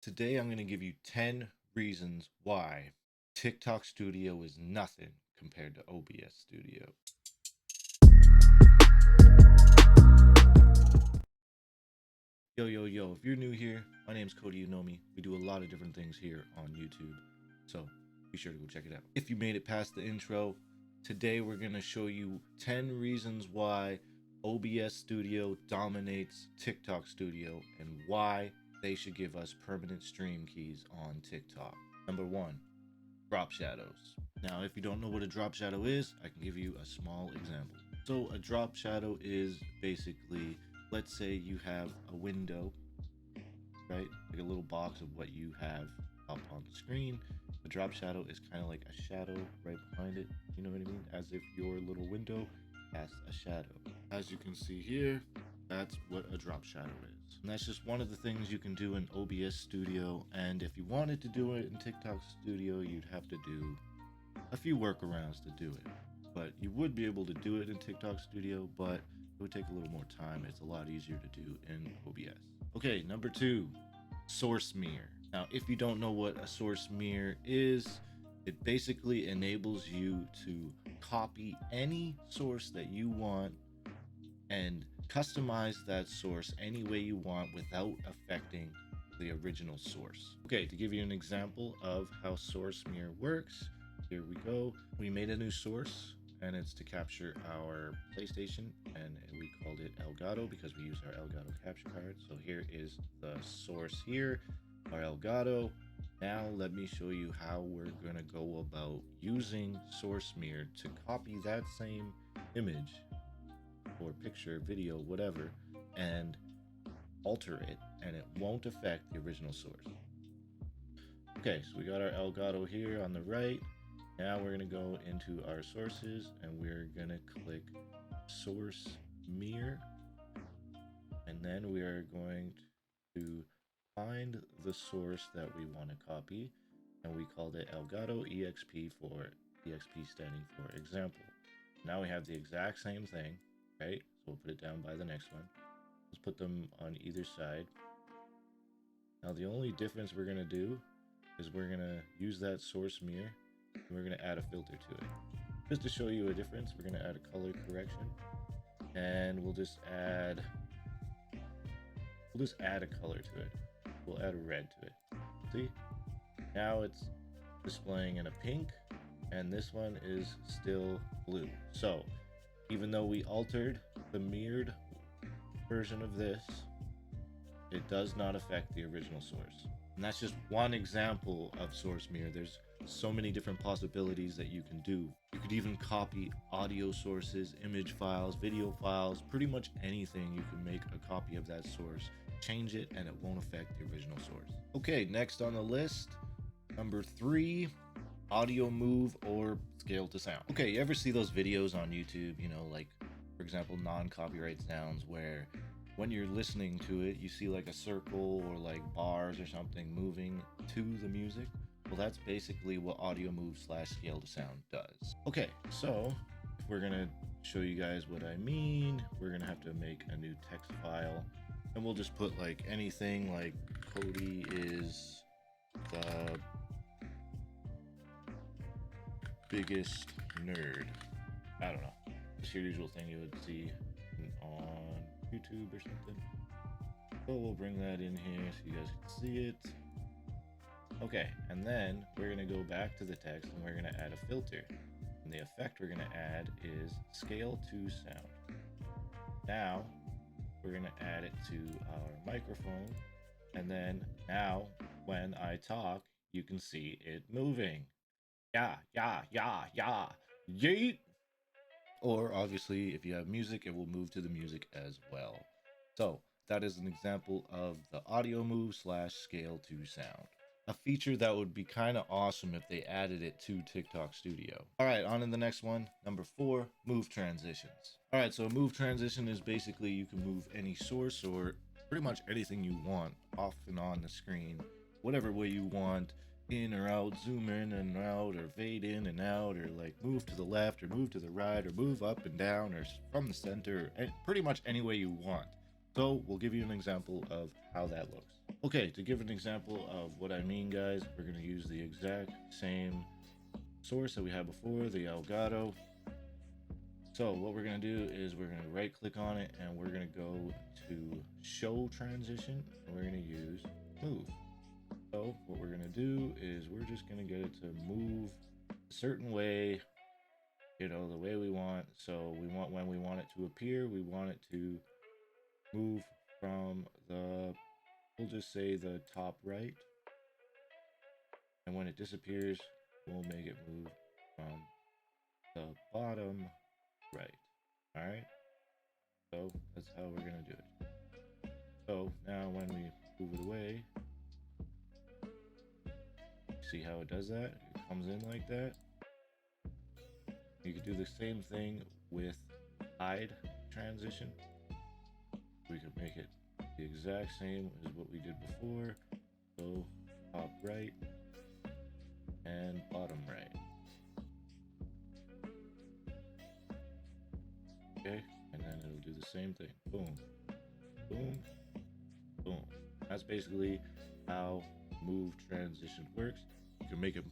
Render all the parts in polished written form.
Today I'm going to give you 10 reasons why TikTok Studio is nothing compared to OBS Studio. Yo, if you're new here, my name's CodyYouKnowMe. We do a lot of different things here on YouTube, so be sure to go check it out. If you made it past the intro, today we're going to show you 10 reasons why OBS Studio dominates TikTok Studio and why they should give us permanent stream keys on TikTok. Number 1, drop shadows. Now, if you don't know what a drop shadow is, I can give you a small example. So a drop shadow is basically, let's say you have a window, right? Like a little box of what you have up on the screen. The drop shadow is kind of like a shadow right behind it. You know what I mean? As if your little window casts a shadow. As you can see here, that's what a drop shadow is. And that's just one of the things you can do in OBS Studio. And if you wanted to do it in TikTok Studio, you'd have to do a few workarounds to do it. But you would be able to do it in TikTok Studio, but it would take a little more time. It's a lot easier to do in OBS. Okay, number 2, source mirror. Now, if you don't know what a source mirror is, it basically enables you to copy any source that you want and customize that source any way you want without affecting the original source. Okay, to give you an example of how source mirror works, here we go. We made a new source and it's to capture our PlayStation, and we called it Elgato because we use our Elgato capture card. So here is the source here, our Elgato. Now let me show you how we're gonna go about using source mirror to copy that same image or picture, video, whatever, and alter it, and it won't affect the original source. Okay, so we got our Elgato here on the right. Now we're gonna go into our sources and we're gonna click source mirror, and then we are going to find the source that we want to copy, and we called it Elgato EXP for EXP standing for example. Now we have the exact same thing, right? So we'll put it down by the next one. Let's put them on either side. Now the only difference we're gonna do is we're gonna use that source mirror and we're gonna add a filter to it. Just to show you a difference, we're gonna add a color correction, and we'll just add a color to it. We'll add a red to it. See? Now it's displaying in a pink, and this one is still blue. So even though we altered the mirrored version of this, it does not affect the original source. And that's just one example of source mirror. There's so many different possibilities that you can do. You could even copy audio sources, image files, video files, pretty much anything. You can make a copy of that source, change it, and it won't affect the original source. Okay, next on the list, number 3, audio move or scale to sound. Okay, you ever see those videos on YouTube, you know, like for example non-copyright sounds, where when you're listening to it you see like a circle or like bars or something moving to the music? Well, that's basically what audio move / scale to sound does. Okay, so if we're gonna show you guys what I mean, we're gonna have to make a new text file, and we'll just put like anything like Cody is the biggest nerd. I don't know. It's your usual thing you would see on YouTube or something. So we'll bring that in here so you guys can see it. Okay, and then we're gonna go back to the text and we're gonna add a filter. And the effect we're gonna add is scale to sound. Now we're gonna add it to our microphone, and then now when I talk, you can see it moving. Yeah, yeet. Or obviously, if you have music, it will move to the music as well. So that is an example of the audio move / scale to sound. A feature that would be kind of awesome if they added it to TikTok Studio. All right, on to the next one. Number 4, move transitions. All right, so a move transition is basically you can move any source or pretty much anything you want off and on the screen, whatever way you want, in or out, zoom in and out, or fade in and out, or like move to the left or move to the right, or move up and down, or from the center, and pretty much any way you want. So we'll give you an example of how that looks. Okay, to give an example of what I mean, guys, we're going to use the exact same source that we had before, the Elgato. So what we're going to do is we're going to right click on it and we're going to go to show transition and we're going to use move. So what we're going to do is we're just going to get it to move a certain way, you know, the way we want. So we want, when we want it to appear, we want it to move from the, we'll just say the top right, and when it disappears we'll make it move from the bottom right. All right, so that's how we're gonna do it. So now when we move it away, see how it does that? It comes in like that. You could do the same thing with hide transition. We could make it the exact same as what we did before. So top right and bottom right. Okay, and then it'll do the same thing. Boom, boom, boom. That's basically how move transition works. You can make it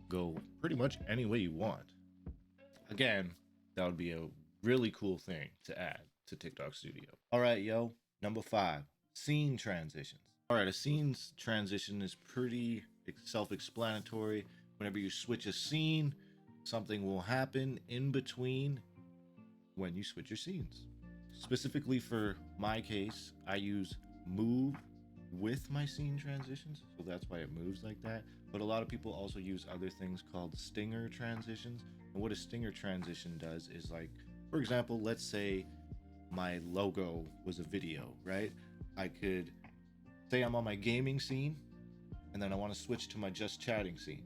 go pretty much any way you want. Again, that would be a really cool thing to add to TikTok Studio. All right, yo, number 5, scene transitions. All right, a scene's transition is pretty self-explanatory. Whenever you switch a scene, something will happen in between when you switch your scenes. Specifically for my case, I use move with my scene transitions, so that's why it moves like that. But a lot of people also use other things called stinger transitions. And what a stinger transition does is, like, for example, let's say my logo was a video, right? I could say I'm on my gaming scene and then I want to switch to my just chatting scene.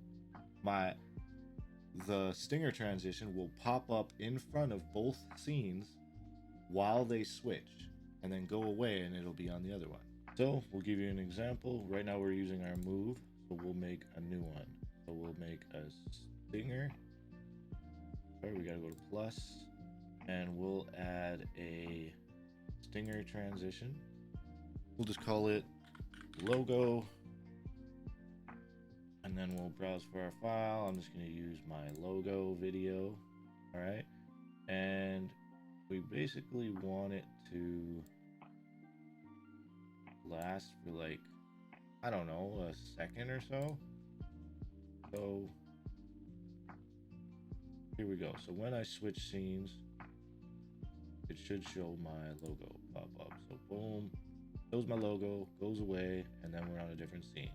The stinger transition will pop up in front of both scenes while they switch and then go away and it'll be on the other one. So we'll give you an example. Right now we're using our move, so we'll make a new one. So we'll make a stinger. All right, we gotta go to plus and we'll add a stinger transition. We'll just call it logo. And then we'll browse for our file. I'm just going to use my logo video. All right. And we basically want it to last for, like, I don't know, a second or so. So here we go. So when I switch scenes, it should show my logo pop up. So boom, shows my logo, goes away, and then we're on a different scene.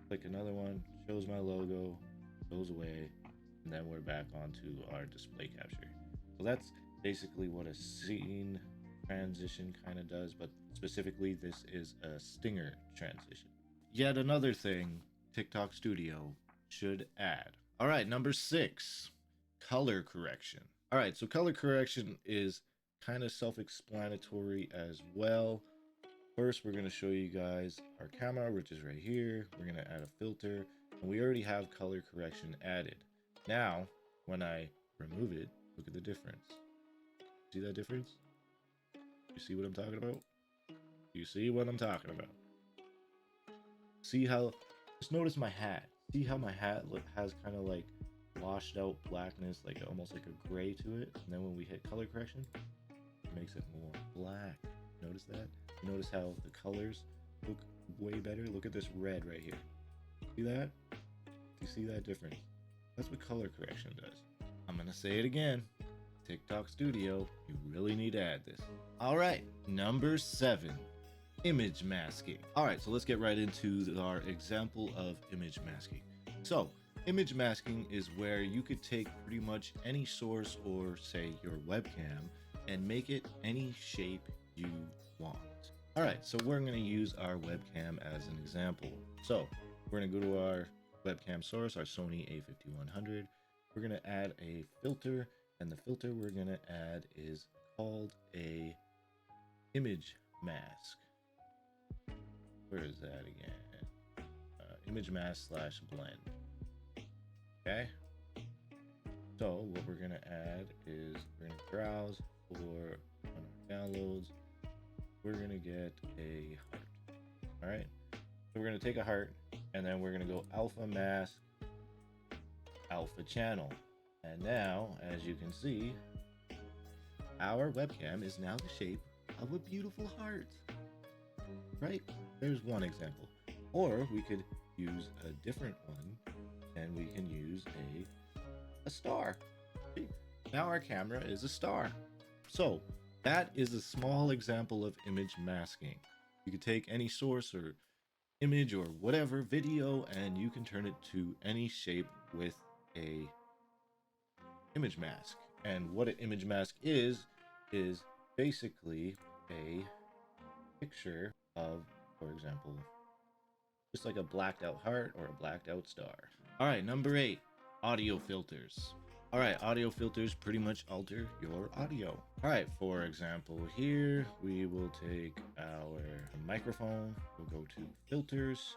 Click another one, shows my logo, goes away, and then we're back onto our display capture. So that's basically what a scene transition kind of does, but specifically this is a stinger transition. Yet another thing TikTok Studio should add. All right, number 6, color correction. All right, so color correction is kind of self-explanatory as well. First, we're going to show you guys our camera, which is right here. We're going to add a filter, and we already have color correction added. Now, when I remove it, look at the difference. See that difference? You see what I'm talking about? You see what I'm talking about? See how, just notice my hat. See how my hat has kind of like washed out blackness, like almost like a gray to it. And then when we hit color correction, it makes it more black. Notice that? Notice how the colors look way better. Look at this red right here. See that? Do you see that difference? That's what color correction does. I'm gonna say it again. TikTok Studio, you really need to add this. All right, number 7, image masking. All right, so let's get right into our example of image masking. So image masking is where you could take pretty much any source, or say your webcam, and make it any shape you want. All right, so we're going to use our webcam as an example. So we're going to go to our webcam source, our Sony a5100. We're going to add a filter, and the filter we're going to add is called a image mask. Where is that again? Image mask / blend. Okay. So what we're going to add is we're going to browse for downloads. we're gonna get a heart. All right, so we're gonna take a heart, and then we're gonna go alpha mask, alpha channel. And now, as you can see, our webcam is now the shape of a beautiful heart. Right? There's one example. Or we could use a different one, and we can use a star. See? Now our camera is a star. So that is a small example of image masking. You could take any source or image or whatever video, and you can turn it to any shape with a image mask. And what an image mask is basically a picture of, for example, just like a blacked out heart or a blacked out star. All right, number 8, audio filters. All right, audio filters pretty much alter your audio. All right, for example, here we will take our microphone, we'll go to filters,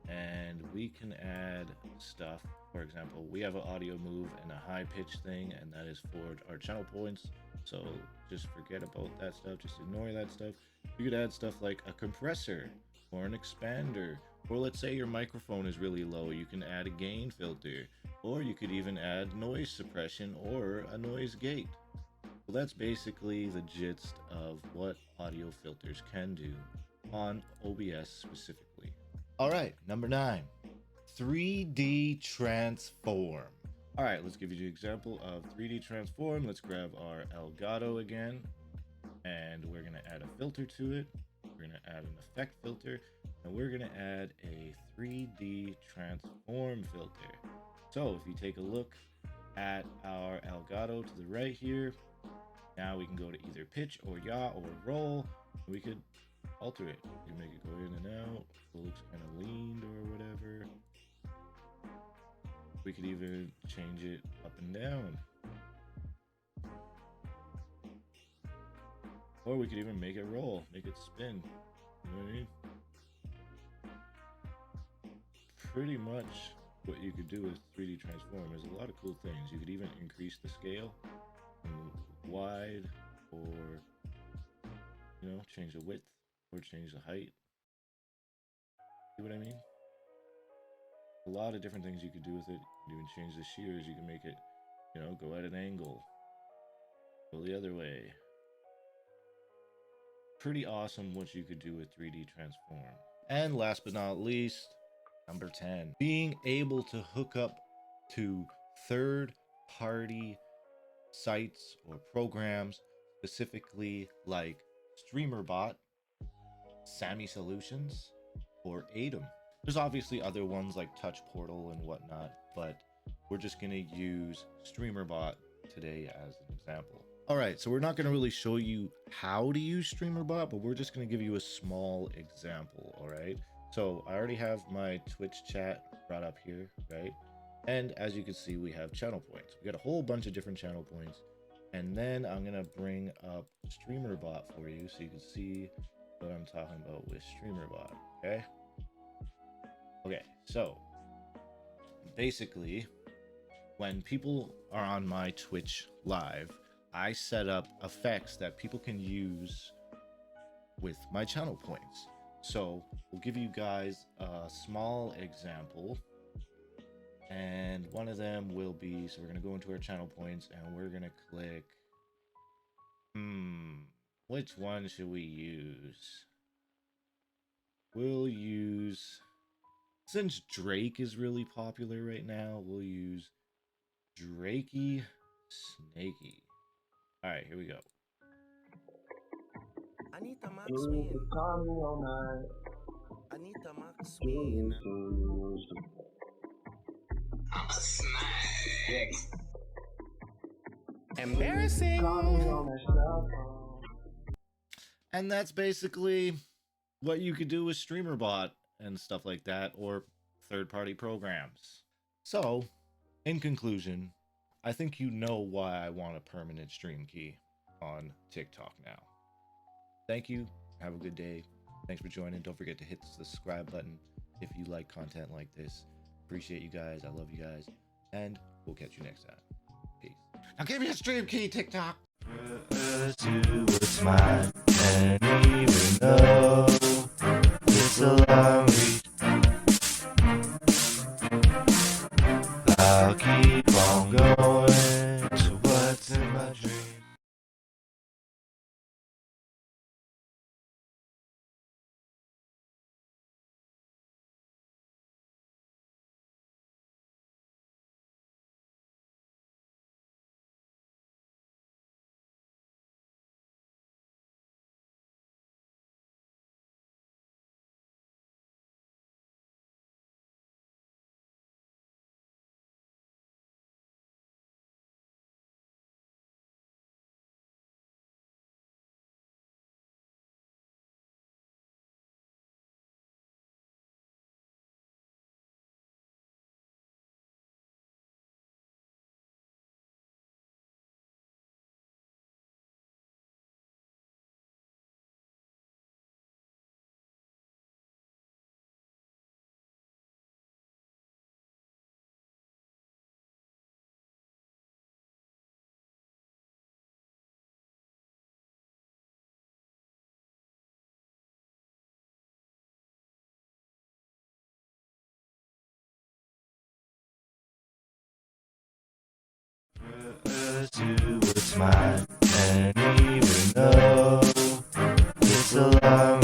and we can add stuff. For example, we have an audio move and a high pitch thing, and that is for our channel points. So just forget about that stuff, just ignore that stuff. You could add stuff like a compressor or an expander, or let's say your microphone is really low, you can add a gain filter, or you could even add noise suppression or a noise gate. So that's basically the gist of what audio filters can do on OBS specifically. All right, number 9, 3D transform. All right, let's give you the example of 3D transform. Let's grab our Elgato again, and we're gonna add a filter to it. We're gonna add an effect filter, and we're gonna add a 3D transform filter. So if you take a look at our Elgato to the right here, now we can go to either pitch or yaw or roll. We could alter it. You make it go in and out. It looks kind of leaned or whatever. We could even change it up and down. Or we could even make it roll, make it spin. You know what I mean? Pretty much what you could do with 3D transform. There's a lot of cool things. You could even increase the scale from wide, or change the width or change the height. See what I mean? A lot of different things you could do with it. You can even change the shears. You can make it, go at an angle, go the other way. Pretty awesome what you could do with 3D transform. And last but not least, number 10, being able to hook up to third-party sites or programs, specifically like StreamerBot, Sammy Solutions, or Atom. There's obviously other ones like Touch Portal and whatnot, but we're just going to use StreamerBot today as an example. All right, so we're not going to really show you how to use StreamerBot, but we're just going to give you a small example, all right? So I already have my Twitch chat brought up here, right? And as you can see, we have channel points. We got a whole bunch of different channel points. And then I'm going to bring up StreamerBot for you so you can see what I'm talking about with StreamerBot, okay? Okay, so basically, when people are on my Twitch live, I set up effects that people can use with my channel points. So we'll give you guys a small example, and one of them will be, so we're going to go into our channel points and we're going to click, which one should we use? We'll use, since Drake is really popular right now, we'll use Drakey Snakey. All right, here we go. Anita Maxwin. Anita Maxwin. I'm a snake. Embarrassing. And that's basically what you could do with StreamerBot and stuff like that, or third-party programs. So, in conclusion, I think you know why I want a permanent stream key on TikTok now. Thank you. Have a good day. Thanks for joining. Don't forget to hit the subscribe button if you like content like this. Appreciate you guys. I love you guys. And we'll catch you next time. Peace. Now give me a stream key, TikTok. It's mine. And even though it's a long reach, I'll keep on going to what's in my dream. To what's mine, and even though it's a long